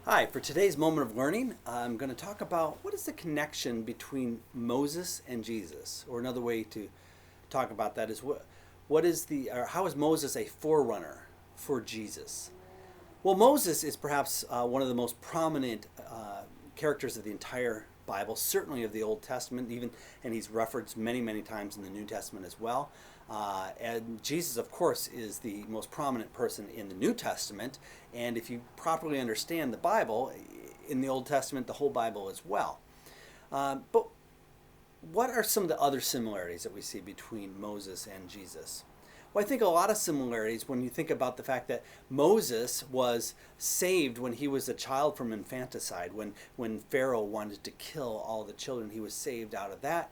Hi, for today's moment of learning, I'm going to talk about what is the connection between Moses and Jesus. Or another way to talk about that is or how is Moses a forerunner for Jesus? Well, Moses is perhaps one of the most prominent characters of the entire Bible, certainly of the Old Testament, and he's referenced many, many times in the New Testament as well. And Jesus, of course, is the most prominent person in the New Testament. And if you properly understand the Bible, in the Old Testament, the whole Bible as well. But what are some of the other similarities that we see between Moses and Jesus? Well, I think a lot of similarities when you think about the fact that Moses was saved when he was a child from infanticide. When Pharaoh wanted to kill all the children, he was saved out of that.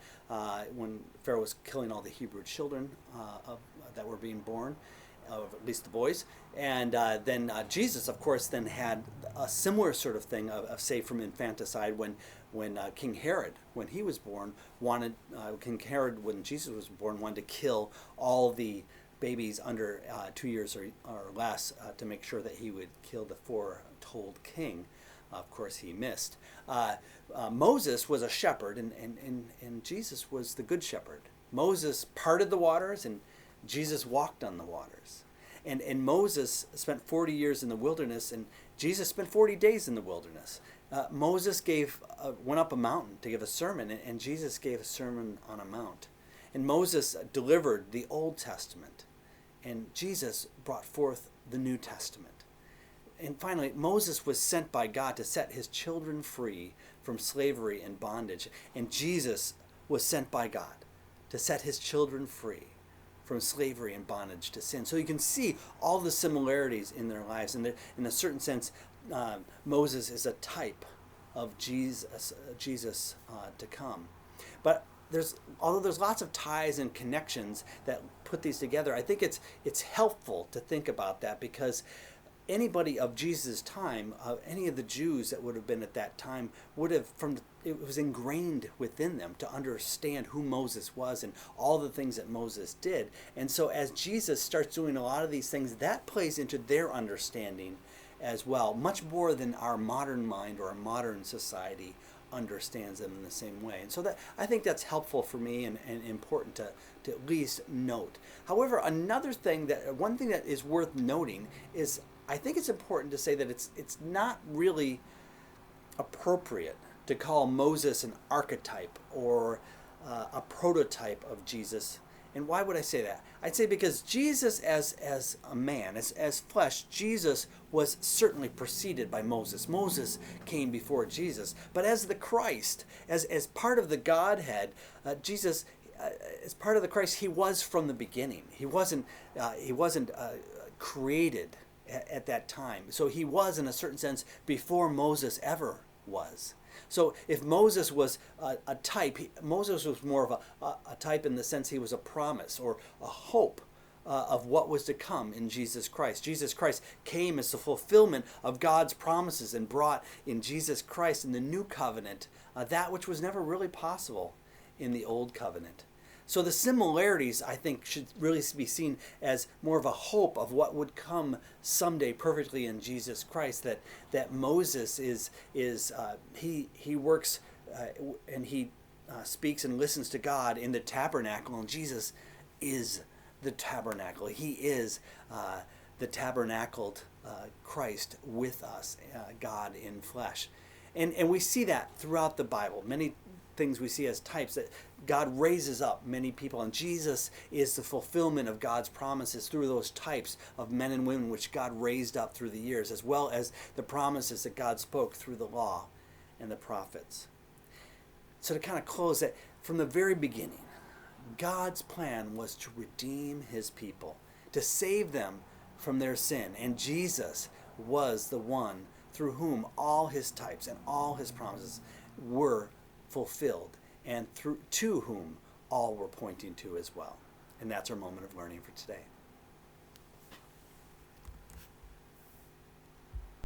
When Pharaoh was killing all the Hebrew children that were being born, at least the boys. And then Jesus, of course, then had a similar sort of thing of saved from infanticide when King Herod, when he was born, King Herod, when Jesus was born, wanted to kill all the babies under 2 years or less to make sure that he would kill the foretold king. Of course, he missed. Moses was a shepherd, and Jesus was the good shepherd. Moses parted the waters, and Jesus walked on the waters. And Moses spent 40 years in the wilderness, and Jesus spent 40 days in the wilderness. Moses went up a mountain to give a sermon, and Jesus gave a sermon on a mount. And Moses delivered the Old Testament, and Jesus brought forth the New Testament. And finally, Moses was sent by God to set his children free from slavery and bondage. And Jesus was sent by God to set his children free from slavery and bondage to sin. So you can see all the similarities in their lives. And in a certain sense, Moses is a type of Jesus to come. But although there's lots of ties and connections that put these together, I think it's helpful to think about that, because anybody of Jesus' time, any of the Jews that would have been at that time, it was ingrained within them to understand who Moses was and all the things that Moses did. And so as Jesus starts doing a lot of these things, that plays into their understanding as well, much more than our modern mind or our modern society understands them in the same way. And so I think that's helpful for me and important to at least note. However, one thing that is worth noting is I think it's important to say that it's not really appropriate to call Moses an archetype or a prototype of Jesus. And why would I say that? I'd say because Jesus as a man, as flesh, Jesus was certainly preceded by Moses. Moses came before Jesus. But as the Christ, as part of the Godhead, Jesus, as part of the Christ, he was from the beginning. He wasn't created at that time. So he was, in a certain sense, before Moses ever was. So if Moses was a type, Moses was more of a type in the sense he was a promise or a hope of what was to come in Jesus Christ. Jesus Christ came as the fulfillment of God's promises and brought in Jesus Christ in the new covenant that which was never really possible in the old covenant. So the similarities, I think, should really be seen as more of a hope of what would come someday perfectly in Jesus Christ. That Moses he works and he speaks and listens to God in the tabernacle, and Jesus is the tabernacle. He is the tabernacled Christ with us, God in flesh. And we see that throughout the Bible. Many things we see as types that God raises up many people, and Jesus is the fulfillment of God's promises through those types of men and women which God raised up through the years, as well as the promises that God spoke through the law and the prophets. So to kind of close that, from the very beginning, God's plan was to redeem his people, to save them from their sin, and Jesus was the one through whom all his types and all his promises were fulfilled, and to whom all were pointing to as well. And that's our moment of learning for today.